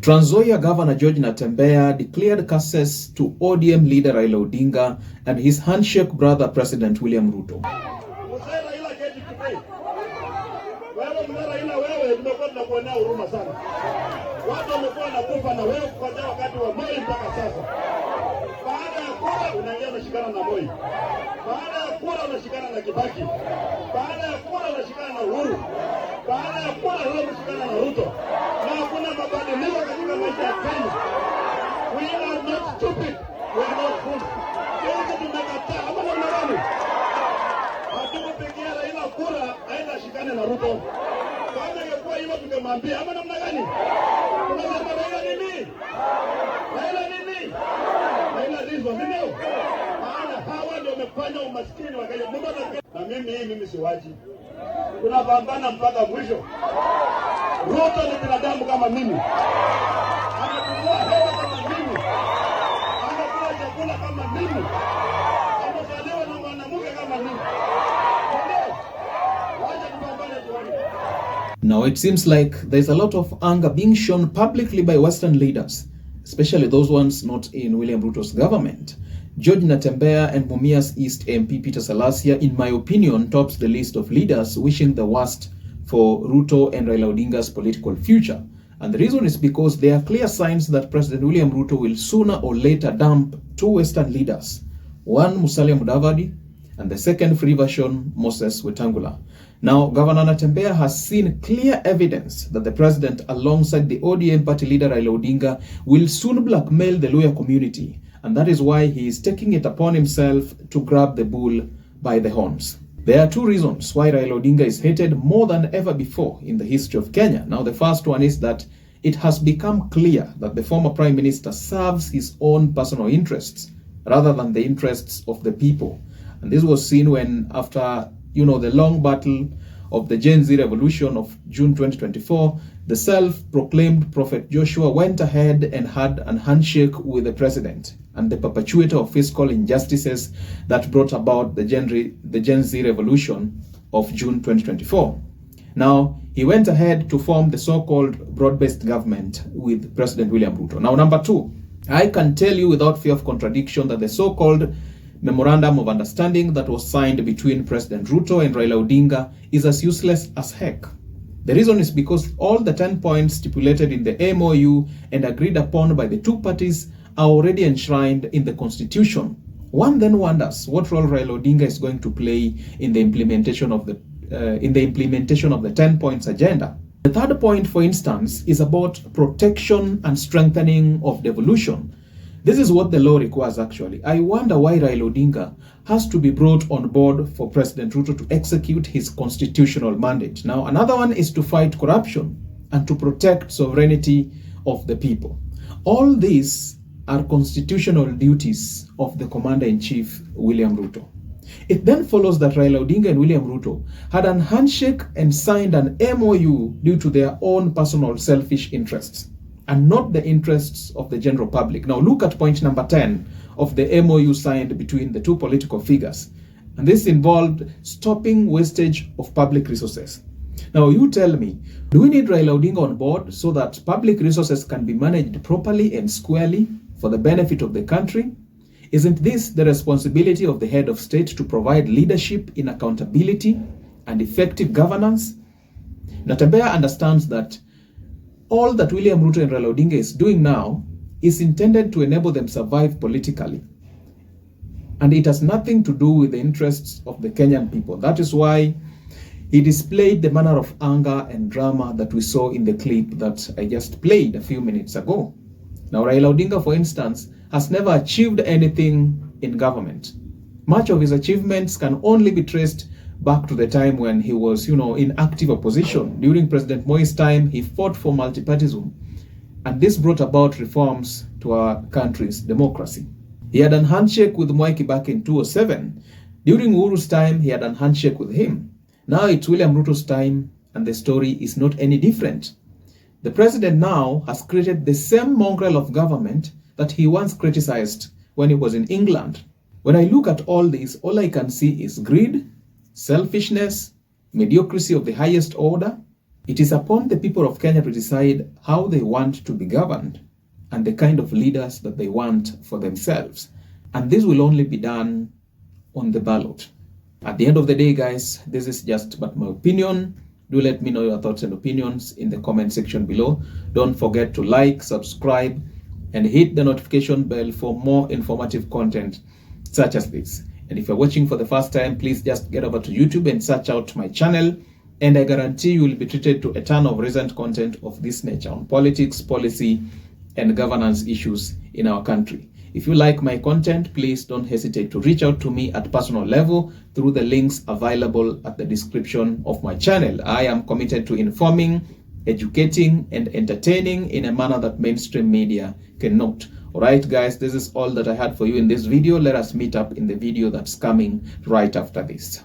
Trans Nzoia Governor George Natembeya declared curses to ODM leader Raila Odinga and his handshake brother President William Ruto. Watu wamekuwa nakufa na wewe kuanzia wakati wa Moi mpaka sasa. Baada ya kura unaingia unashikana na Moi. Baada ya kura unashikana na Kibaki. Baada ya kura unashikana na Uhuru. Baada ya kura unashikana na Ruto. Na hakuna mabadiliko katika maisha ya Kenya. We are not stupid. We are not fools. Sisi tumekataa hapa na nani? Hatukupigia Raila kura aenda shikane na Ruto. Kama ingekuwa hivyo tungemwambia ama namna gani? Tunasema Raila nini? Raila nini? Raila Riswa ndio. Maana hawa ndio wamefanya umaskini wa Kenya. Na mimi siwaji. Tunapambana mpaka mwisho. Ruto ni binadamu kama mimi. Anatumia hela kama mimi. Anakula chakula kama mimi. Anazaliwa na mwanamke kama mimi. Now it seems like there's a lot of anger being shown publicly by Western leaders, especially those ones not in William Ruto's government. George Natembeya and Mumias East MP Peter Salasia, in my opinion, tops the list of leaders wishing the worst for Ruto and Raila Odinga's political future. And the reason is because there are clear signs that President William Ruto will sooner or later dump two Western leaders, one Musalia Mudavadi and the second free version, Moses Wetangula. Now, Governor Natembeya has seen clear evidence that the president, alongside the ODM party leader Raila Odinga, will soon blackmail the Luhya community, and that is why he is taking it upon himself to grab the bull by the horns. There are two reasons why Raila Odinga is hated more than ever before in the history of Kenya. Now, the first one is that it has become clear that the former prime minister serves his own personal interests rather than the interests of the people. And this was seen when, after the long battle of the Gen Z revolution of June 2024, the self-proclaimed Prophet Joshua went ahead and had a handshake with the president and the perpetuator of fiscal injustices that brought about the Gen Z revolution of June 2024. Now, he went ahead to form the so-called broad-based government with President William Ruto. Now, number two, I can tell you without fear of contradiction that the so-called memorandum of understanding that was signed between President Ruto and Raila Odinga is as useless as heck. The reason is because all the 10 points stipulated in the MOU and agreed upon by the two parties are already enshrined in the Constitution. One then wonders what role Raila Odinga is going to play in the implementation of the 10 points agenda. The third point, for instance, is about protection and strengthening of devolution. This is what the law requires actually. I wonder why Raila Odinga has to be brought on board for President Ruto to execute his constitutional mandate. Now, another one is to fight corruption and to protect sovereignty of the people. All these are constitutional duties of the Commander-in-Chief, William Ruto. It then follows that Raila Odinga and William Ruto had a handshake and signed an MOU due to their own personal selfish interests, and not the interests of the general public. Now look at point number 10 of the MOU signed between the two political figures. And this involved stopping wastage of public resources. Now you tell me, do we need Raila Odinga on board so that public resources can be managed properly and squarely for the benefit of the country? Isn't this the responsibility of the head of state to provide leadership in accountability and effective governance? Natembeya understands that all that William Ruto and Raila Odinga is doing now is intended to enable them survive politically. And it has nothing to do with the interests of the Kenyan people. That is why he displayed the manner of anger and drama that we saw in the clip that I just played a few minutes ago. Now, Raila Odinga, for instance, has never achieved anything in government. Much of his achievements can only be traced back to the time when he was, in active opposition. During President Moi's time, he fought for multipartyism, and this brought about reforms to our country's democracy. He had a handshake with Mwai Kibaki in 2007. During Uhuru's time, he had a handshake with him. Now it's William Ruto's time, and the story is not any different. The president now has created the same mongrel of government that he once criticized when he was in England. When I look at all this, all I can see is greed, selfishness, mediocrity of the highest order, It is upon the people of Kenya to decide how they want to be governed and the kind of leaders that they want for themselves. And this will only be done on the ballot. At the end of the day, guys, this is just but my opinion. Do let me know your thoughts and opinions in the comment section below. Don't forget to like, subscribe, and hit the notification bell for more informative content such as this. And if you're watching for the first time, please just get over to YouTube and search out my channel. And I guarantee you will be treated to a ton of recent content of this nature on politics, policy, and governance issues in our country. If you like my content, please don't hesitate to reach out to me at personal level through the links available at the description of my channel. I am committed to informing, educating, and entertaining in a manner that mainstream media cannot. Alright guys, this is all that I had for you in this video. Let us meet up in the video that's coming right after this.